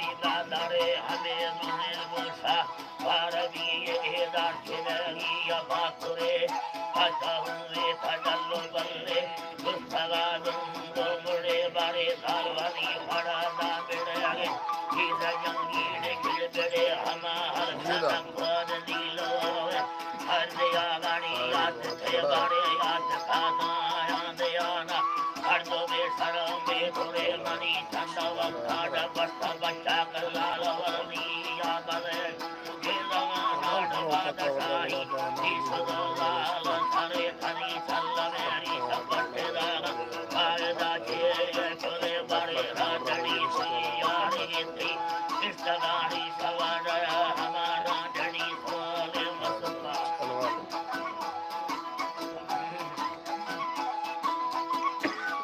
बिगाड़े हमें मने बोसा पारवी ये दार चलेगी या बातुरे अच्छा हुए तजल्लो बल्ले गुस्सा दुंदो मुड़े बारे सालवानी बड़ा ना बिड़े हीरा जंगी ने किल बिड़े हमार सनक पर नीलो हर दिया गाड़ी याद थे बारे याद खाना याद याना हर दो में सरम में थोड़े मनी चंदा वक्ता बस्ता बच्चा कलाल वरनी याद है ये जमाना डबाद शाही इस लाल सारे खरी चल मेरी सबटे दाग फायदा चे चले बड़े राजड़ी सी यारी थी इस गाड़ी सवार हमारा जड़ी सोले मसुका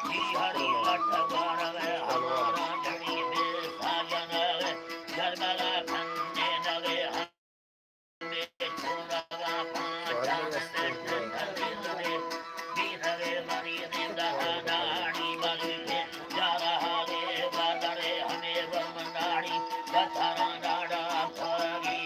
जी हरी लट बारवे हमारा जड़ी में साजन जरगला खन्ने लगे हमें छोड़ा पांचा में बीधरे मरी दाड़ी बलके जा रहा रे बादरे हमें बमनाड़ी बचारा डाड़ा खोगी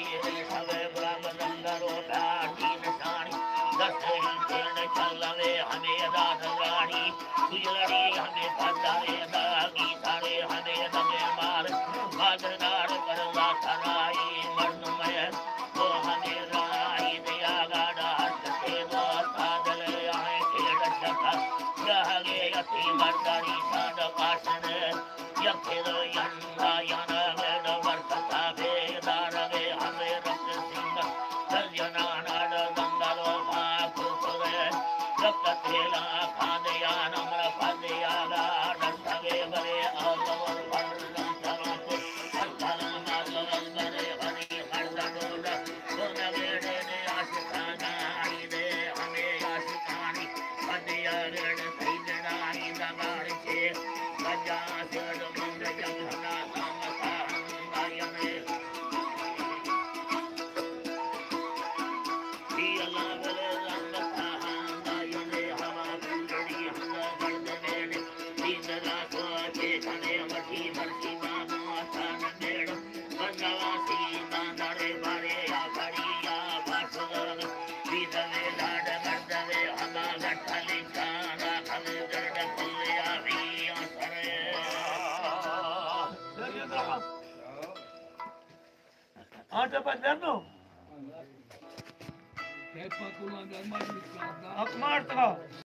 सवे ब्रह्मंदरो काटी निशानी दसे ही तेल चलवे हमें दाद गाड़ी गुजरी हमें पतारे दागी सारे हमें दमे मार बादरदार करवा सराई मर्द में वो हमें राई दिया गाड़ा हटते दो सादल आए खेड़ चका जहागे यती मर्दारी साद काशन यखे दो यन्ना यना वेद वर्षता भेदार वे हमें रक्त सिंह सजना नाड दंगलो भाकु सुरे रक्त तेला खादया नम्र पदया गाड़ सगे बरे अगवर वर्णन चलते अर्थल मागवल बरे हरि मर्दनोद सुनगेड़े ने आशिकाना दे हमें आशिकानी पदया गेड़ सैदनाई दगाड़ छे गजा सेड़ मंद जंगला आमता अंगायने अल्लाह बले रंग अंगायने हवा कुंडड़ी हंगा गर्द मेड़ दीदला को छे खने मठी मर्सी बाबा सान मेड़ बंगवासी दादरे बारे या कड़िया बासुगर दीदले लाड गर्दवे हमा गठली काना खले गर्द कुलिया भी असरे आटे बंदनो Akmartla.